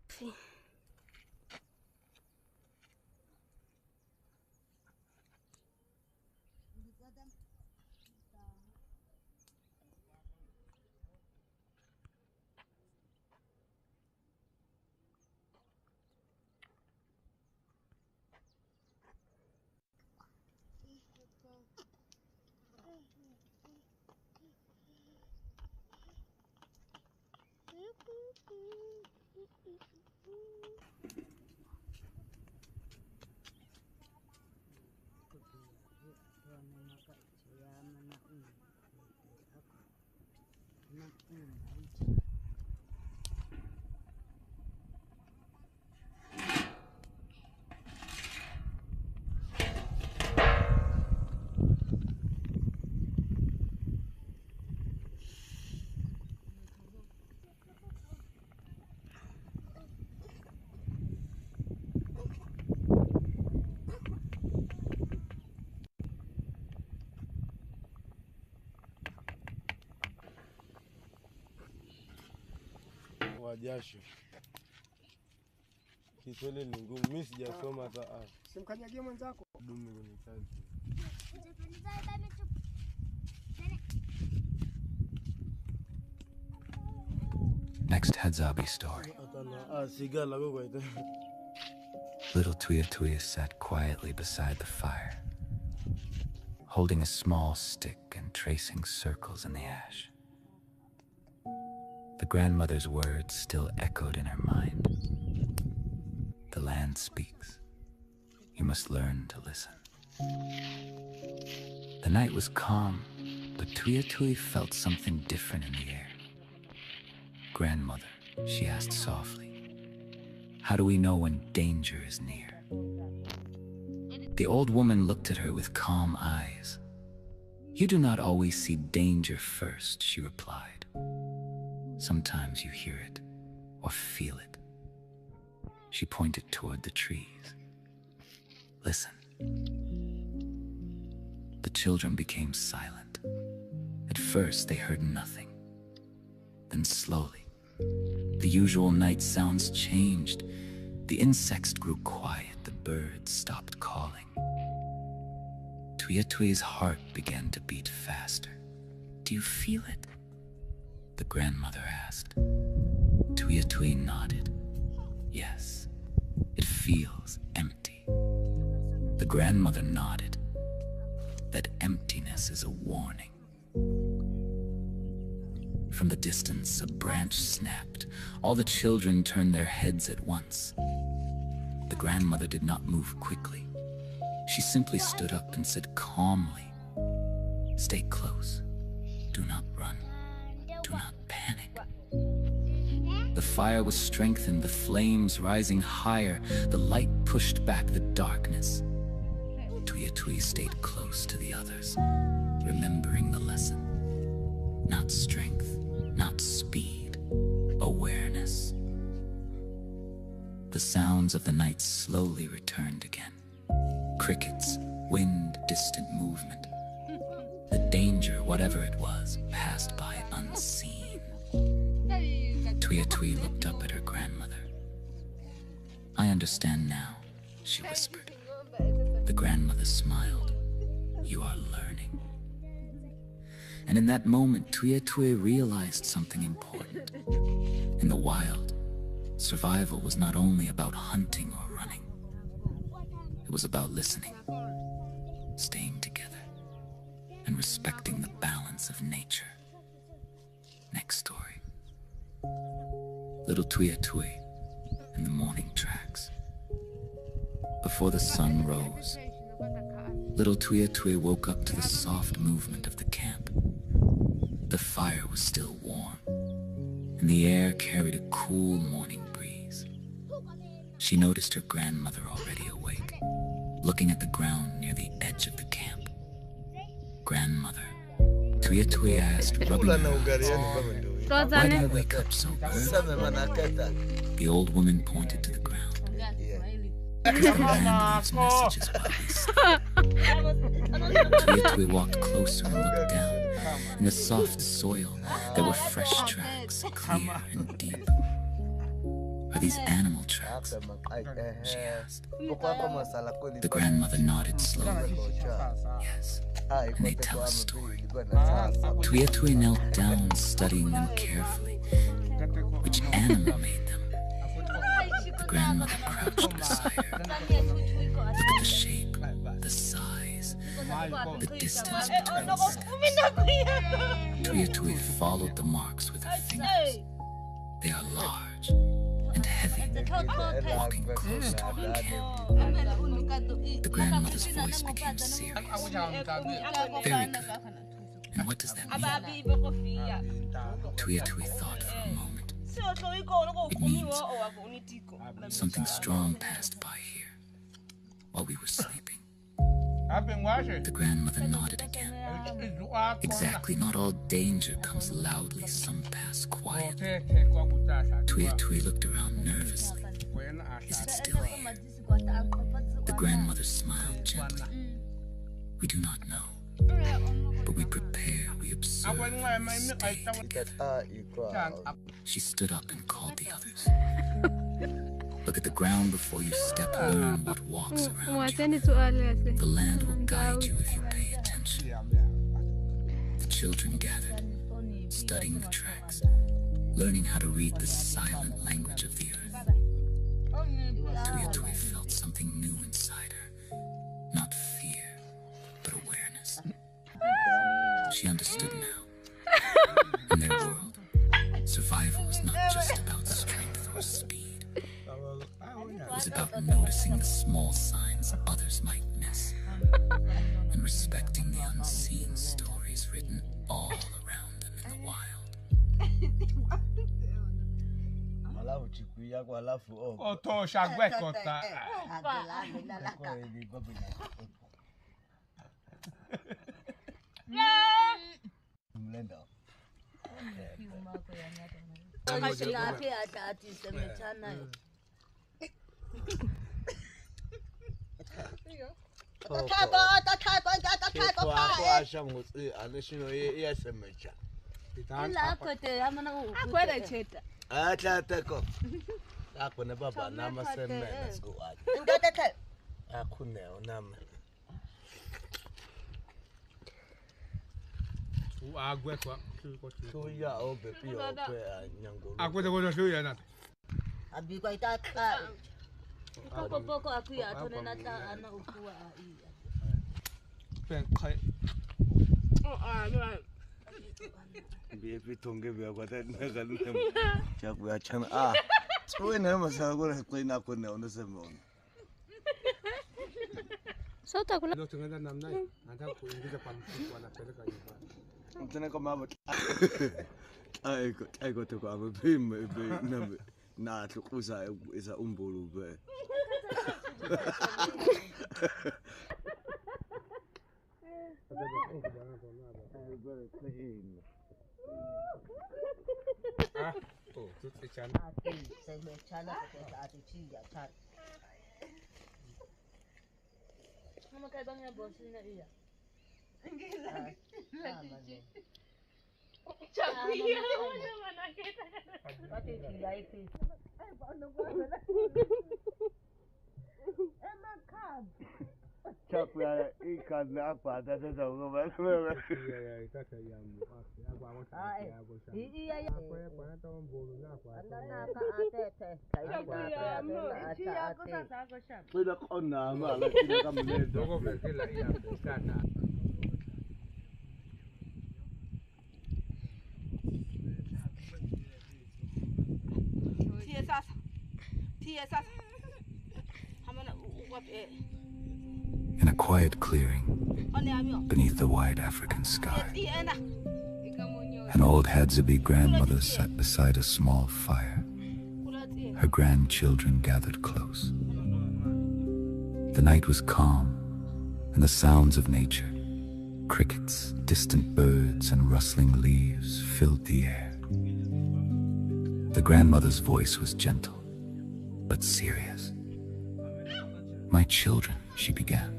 Sí. Jasho. Kiswahili ni ngumu. Mimi sijasoma hata Simkanyagie mwenzako. Dumu kwenye kazi. Next Hadzabe story. Little Tuya sat quietly beside the fire, holding a small stick and tracing circles in the ash. The grandmother's words still echoed in her mind. The land speaks. You must learn to listen. The night was calm, but Tuya felt something different in the air. Grandmother, she asked softly, how do we know when danger is near? The old woman looked at her with calm eyes. You do not always see danger first, she replied. Sometimes you hear it or feel it. She pointed toward the trees. Listen. The children became silent. At first they heard nothing. Then slowly, the usual night sounds changed. The insects grew quiet. The birds stopped calling. Tuya's heart began to beat faster. Do you feel it? The grandmother asked. Tuya nodded. Yes, it feels empty. The grandmother nodded. That emptiness is a warning. From the distance, a branch snapped. All the children turned their heads at once. The grandmother did not move quickly. She simply stood up and said calmly, "Stay close. Do not run. Do not panic." The fire was strengthened, the flames rising higher. The light pushed back the darkness. Tuya stayed close to the others, remembering the lesson. Not strength, not speed, awareness. The sounds of the night slowly returned again. Crickets, wind, distant movement. The danger, whatever it was, passed by unseen. Tuya looked up at her grandmother. "I understand now," she whispered. The grandmother smiled. "You are learning." And in that moment, Tuya realized something important. In the wild, survival was not only about hunting or running. It was about listening, staying together, and respecting the balance of nature. Next story. Little Tuya and the morning tracks. Before the sun rose, little Tuya woke up to the soft movement of the camp. The fire was still warm, and the air carried a cool morning breeze. She noticed her grandmother already awake, looking at the ground near the edge of the camp. "Grandmother," Tuya asked, rubbing her eyes, "Why do you wake up so early?" The old woman pointed to the ground. because the land leaves messages while we sleep. Tuya walked closer and looked down. In the soft soil, there were fresh tracks, clear and deep. Are these animal tracks? She asked. The grandmother nodded slowly. Yes, and they tell a story. Tuya knelt down, studying them carefully. Which animal made them? The grandmother crouched beside her. Look at the shape, the size, the distance between the steps. Tuya followed the marks with her fingers. They are large and heavy, walking close to her camp. The grandmother's voice became serious. Very good. And what does that mean? Tuya thought for a moment. It means something strong passed by here while we were sleeping. The grandmother nodded again. Exactly, not all danger comes loudly, some pass quietly. Tuya looked around nervously. Is it still here? The grandmother smiled gently. We do not know, but we prepare, we observe, we stay together. She stood up and called the others. Look at the ground before you step, learn what walks around you. The land will guide you if you pay attention. The children gathered, studying the tracks, learning how to read the silent language of the earth. Tuya felt something new inside her. Not fear, but awareness. She understood now. In their world, survival was not just about strength or speed. It was about noticing the small signs others might miss and respecting the unseen stories written all around them in the wild. In a quiet clearing beneath the wide African sky, an old Hadzabe grandmother sat beside a small fire. Her grandchildren gathered close. The night was calm, and the sounds of nature, crickets, distant birds, and rustling leaves filled the air. The grandmother's voice was gentle, but serious. My children, she began,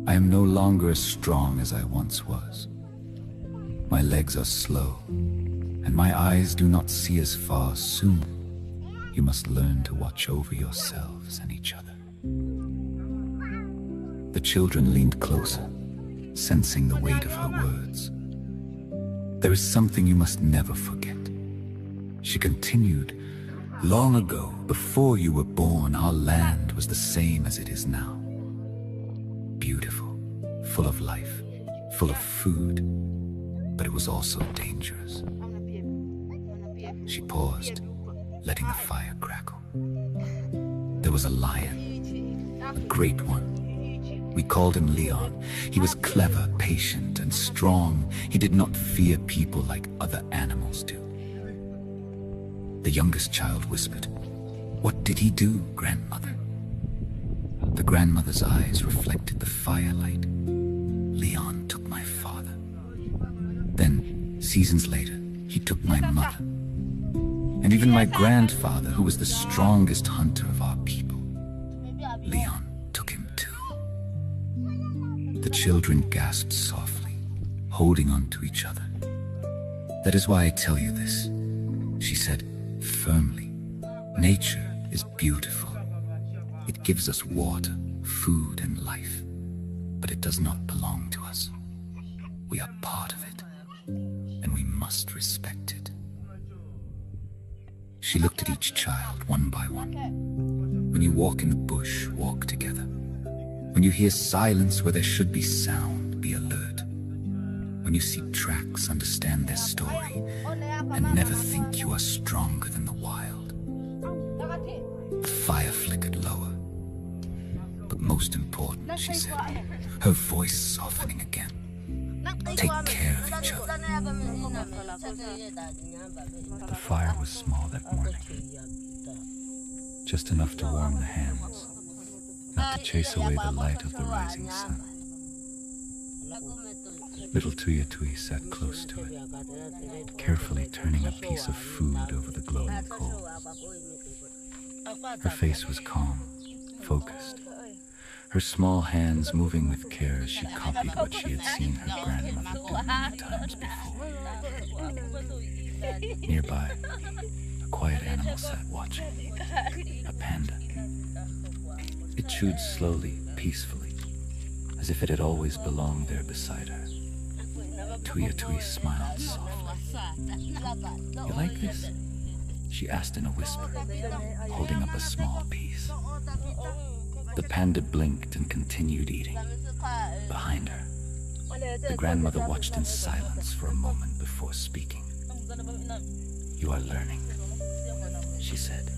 I am no longer as strong as I once was. My legs are slow, and my eyes do not see as far. Soon, you must learn to watch over yourselves and each other. The children leaned closer, sensing the weight of her words. There is something you must never forget. She continued, long ago, before you were born, our land was the same as it is now. Beautiful, full of life, full of food, but it was also dangerous. She paused, letting the fire crackle. There was a lion, a great one. We called him Leon. He was clever, patient, and strong. He did not fear people like other animals do. The youngest child whispered, what did he do, grandmother? The grandmother's eyes reflected the firelight. Leon took my father. Then, seasons later, he took my mother. And even my grandfather, who was the strongest hunter of our people. Leon took him too. The children gasped softly, holding on to each other. That is why I tell you this, she said firmly. Nature is beautiful. It gives us water, food, and life, but it does not belong to us. We are part of it, and we must respect it. She looked at each child one by one. When you walk in the bush, walk together. When you hear silence where there should be sound, be alert. When you see tracks, understand their story, and never think you are stronger than the wild. The fire flickered lower. But most important, she said, her voice softening again. Take care of each other. The fire was small that morning. Just enough to warm the hands, not to chase away the light of the rising sun. Little Tuya Tui sat close to it, carefully turning a piece of food over the glowing coals. Her face was calm, focused, her small hands moving with care as she copied what she had seen her grandmother do many times before. Nearby, a quiet animal sat watching, a panda. It chewed slowly, peacefully, as if it had always belonged there beside her. Tuya Tui smiled softly. You like this? She asked in a whisper, holding up a small piece. The panda blinked and continued eating. Behind her, the grandmother watched in silence for a moment before speaking. You are learning, she said.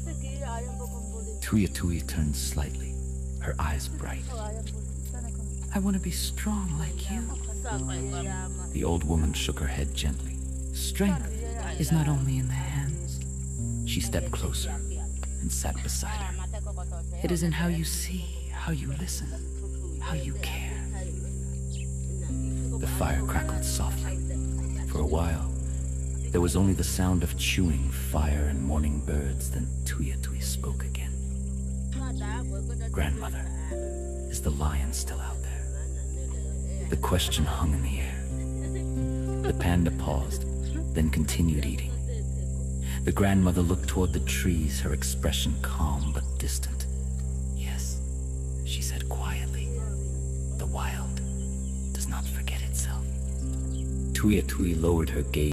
Tuya Tui turned slightly, her eyes bright. I want to be strong like you. The old woman shook her head gently. Strength is not only in the hands. She stepped closer and sat beside her. It is in how you see, how you listen, how you care. The fire crackled softly. For a while, there was only the sound of chewing, fire, and morning birds. Then Tuya Tui spoke again. Grandmother, is the lion still out there? The question hung in the air. The panda paused, then continued eating. The grandmother looked toward the trees, her expression calm but distant. Yes, she said quietly, the wild does not forget itself. Tuya Tui lowered her gaze